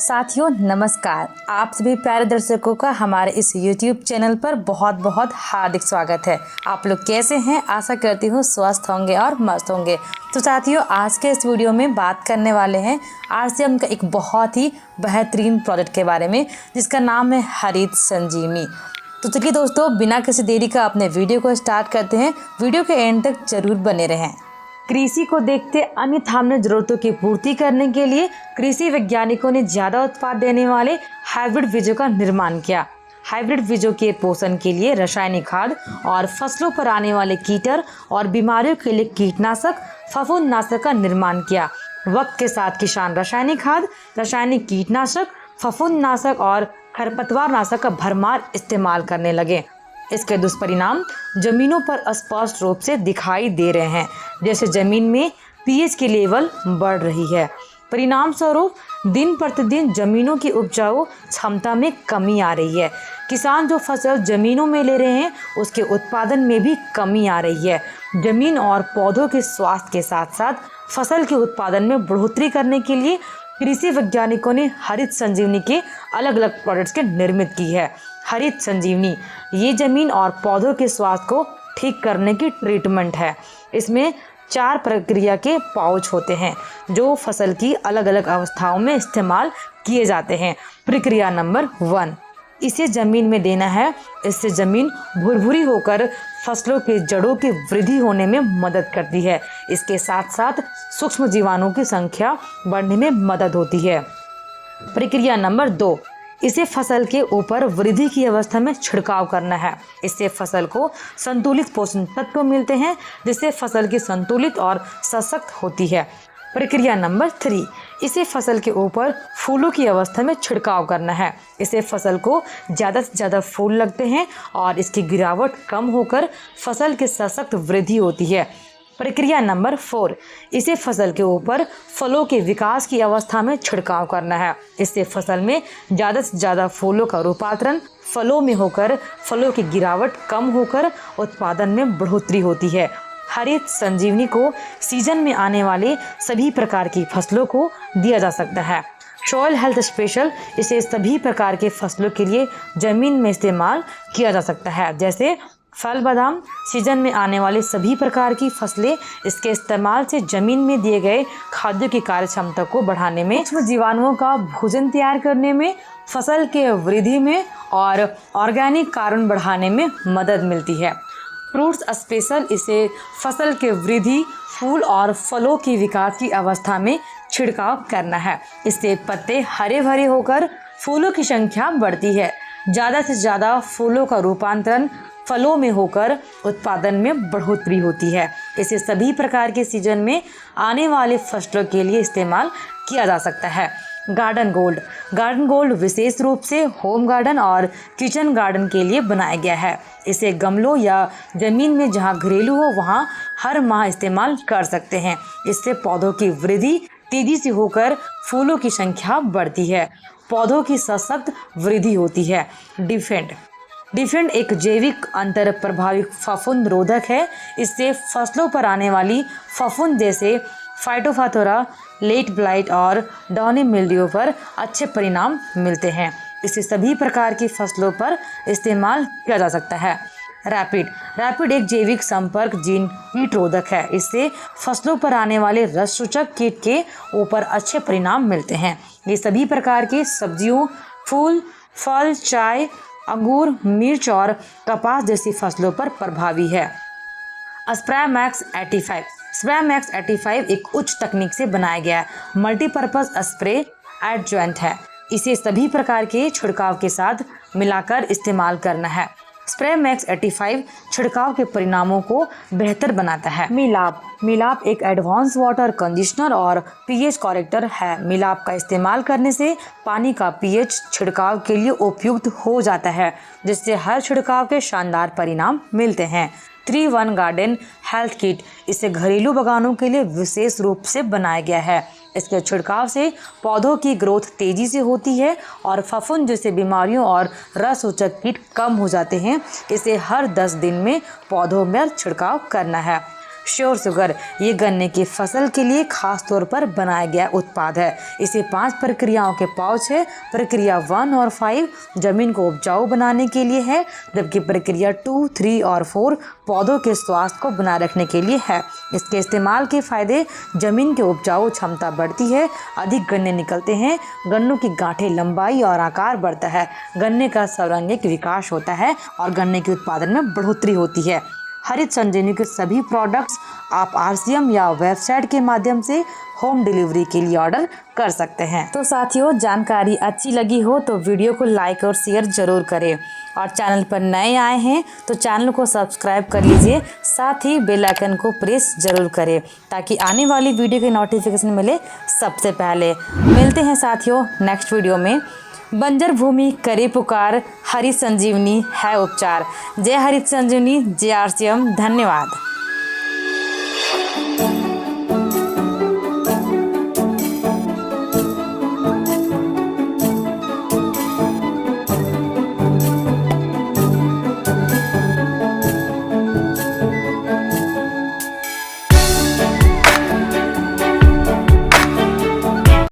साथियों नमस्कार। आप सभी प्यारे दर्शकों का हमारे इस YouTube चैनल पर बहुत बहुत हार्दिक स्वागत है। आप लोग कैसे हैं? आशा करती हूँ स्वस्थ होंगे और मस्त होंगे। तो साथियों आज के इस वीडियो में बात करने वाले हैं RCM का एक बहुत ही बेहतरीन प्रोजेक्ट के बारे में जिसका नाम है हरित संजीवनी। तो चलिए दोस्तों बिना किसी देरी का अपने वीडियो को स्टार्ट करते हैं। वीडियो के एंड तक जरूर बने रहें। कृषि को देखते अन्य थामने जरूरतों की पूर्ति करने के लिए कृषि वैज्ञानिकों ने ज्यादा उत्पाद देने वाले हाइब्रिड बीजों का निर्माण किया। हाइब्रिड बीजों के पोषण के लिए रासायनिक खाद और फसलों पर आने वाले कीटर और बीमारियों के लिए कीटनाशक फफूंदनाशक का निर्माण किया। वक्त के साथ किसान रासायनिक खाद, रासायनिक कीटनाशक, फफूंदनाशक और खरपतवार नाशक का भरमार इस्तेमाल करने लगे। इसके दुष्परिणाम जमीनों पर स्पष्ट रूप से दिखाई दे रहे हैं, जैसे जमीन में पीएच की लेवल बढ़ रही है। परिणाम स्वरूप दिन प्रतिदिन जमीनों की उपजाऊ क्षमता में कमी आ रही है। किसान जो फसल जमीनों में ले रहे हैं उसके उत्पादन में भी कमी आ रही है। जमीन और पौधों के स्वास्थ्य के साथ साथ फसल के उत्पादन में बढ़ोतरी करने के लिए कृषि वैज्ञानिकों ने हरित संजीवनी के अलग अलग प्रोडक्ट्स के निर्मित की है। हरित संजीवनी ये जमीन और पौधों के स्वास्थ्य को ठीक करने की ट्रीटमेंट है। इसमें 4 प्रक्रिया के पाउच होते हैं जो फसल की अलग अलग अवस्थाओं में इस्तेमाल किए जाते हैं। प्रक्रिया नंबर 1, इसे जमीन में देना है। इससे जमीन भुरभुरी होकर फसलों के जड़ों की वृद्धि होने में मदद करती है। इसके साथ साथ सूक्ष्म जीवाणुओं की संख्या बढ़ने में मदद होती है। प्रक्रिया नंबर 2, इसे फसल के ऊपर वृद्धि की अवस्था में छिड़काव करना है। इससे फसल को संतुलित पोषण तत्व मिलते हैं जिससे फसल की संतुलित और सशक्त होती है। प्रक्रिया नंबर 3, इसे फसल के ऊपर फूलों की अवस्था में छिड़काव करना है। इससे फसल को ज़्यादा से ज़्यादा फूल लगते हैं और इसकी गिरावट कम होकर फसल की सशक्त वृद्धि होती है। प्रक्रिया नंबर 4, इसे फसल के ऊपर फलों के विकास की अवस्था में छिड़काव करना है। इससे फसल में ज़्यादा से ज़्यादा फूलों का रूपांतरण फलों में होकर फलों की गिरावट कम होकर उत्पादन में बढ़ोतरी होती है। हरित संजीवनी को सीजन में आने वाले सभी प्रकार की फसलों को दिया जा सकता है। सॉइल हेल्थ स्पेशल, इसे सभी प्रकार के फसलों के लिए जमीन में इस्तेमाल किया जा सकता है, जैसे फल बादाम। सीजन में आने वाले सभी प्रकार की फसलें इसके इस्तेमाल से जमीन में दिए गए खाद्यों की कार्य क्षमता को बढ़ाने में, सूक्ष्म जीवाणुओं का भोजन तैयार करने में, फसल के वृद्धि में और ऑर्गेनिक कारण बढ़ाने में मदद मिलती है। फ्रूट्स स्पेशल, इसे फसल के वृद्धि, फूल और फलों की विकास की अवस्था में छिड़काव करना है। इससे पत्ते हरे भरे होकर फूलों की संख्या बढ़ती है। ज़्यादा से ज़्यादा फूलों का रूपांतरण फलों में होकर उत्पादन में बढ़ोतरी होती है। इसे सभी प्रकार के सीजन में आने वाले फसलों के लिए इस्तेमाल किया जा सकता है। गार्डन गोल्ड, गार्डन गोल्ड विशेष रूप से होम गार्डन और किचन गार्डन के लिए बनाया गया है। इसे गमलों या जमीन में जहां घरेलू हो वहां हर माह इस्तेमाल कर सकते हैं। इससे पौधों की वृद्धि तेजी से होकर फूलों की संख्या बढ़ती है, पौधों की सशक्त वृद्धि होती है। डिफेंड एक जैविक अंतर प्रभावी फफूंद रोधक है। इससे फसलों पर आने वाली फफूंद जैसे फाइटोफथोरा, लेट ब्लाइट और डाउनी मिल्ड्यू पर अच्छे परिणाम मिलते हैं। इसे सभी प्रकार की फसलों पर इस्तेमाल किया जा सकता है। रैपिड एक जैविक संपर्क जीन कीट रोधक है। इससे फसलों पर आने वाले रस सूचक कीट के ऊपर अच्छे परिणाम मिलते हैं। ये सभी प्रकार के सब्जियों, फूल, फल, चाय, अंगूर, मिर्च और कपास जैसी फसलों पर प्रभावी है। स्प्रेमैक्स 85, स्प्रेमैक्स 85 एक उच्च तकनीक से बनाया गया मल्टीपर्पज स्प्रे एडजुवेंट है। इसे सभी प्रकार के छिड़काव के साथ मिलाकर इस्तेमाल करना है। स्प्रेमैक्स 85 छिड़काव के परिणामों को बेहतर बनाता है। मिलाप एक एडवांस वाटर कंडीशनर और पीएच करेक्टर है। मिलाप का इस्तेमाल करने से पानी का पीएच छिड़काव के लिए उपयुक्त हो जाता है, जिससे हर छिड़काव के शानदार परिणाम मिलते हैं। 3-1 गार्डन हेल्थ किट, इसे घरेलू बागानों के लिए विशेष रूप से बनाया गया है। इसके छिड़काव से पौधों की ग्रोथ तेजी से होती है और फफूंद जैसे बीमारियों और रस सूचक कीट कम हो जाते हैं। इसे हर 10 दिन में पौधों में छिड़काव करना है। श्योर शुगर ये गन्ने की फसल के लिए खास तौर पर बनाया गया उत्पाद है। इसे 5 प्रक्रियाओं के पाउच है। प्रक्रिया 1 और 5 जमीन को उपजाऊ बनाने के लिए है, जबकि प्रक्रिया 2, 3 और 4 पौधों के स्वास्थ्य को बनाए रखने के लिए है। इसके इस्तेमाल के फायदे: जमीन की उपजाऊ क्षमता बढ़ती है, अधिक गन्ने निकलते हैं, गन्नों की गांठें लंबाई और आकार बढ़ता है, गन्ने का सर्वांगीण विकास होता है और गन्ने के उत्पादन में बढ़ोतरी होती है। हरित संजीवनी के सभी प्रोडक्ट्स आप RCM या वेबसाइट के माध्यम से होम डिलीवरी के लिए ऑर्डर कर सकते हैं। तो साथियों, जानकारी अच्छी लगी हो तो वीडियो को लाइक और शेयर जरूर करें, और चैनल पर नए आए हैं तो चैनल को सब्सक्राइब कर लीजिए, साथ ही बेल आइकन को प्रेस जरूर करें ताकि आने वाली वीडियो की नोटिफिकेशन मिले सबसे पहले। मिलते हैं साथियों नेक्स्ट वीडियो में। बंजर भूमि करे पुकार, हरित संजीवनी है उपचार। जय हरित संजीवनी, जय RCM। धन्यवाद।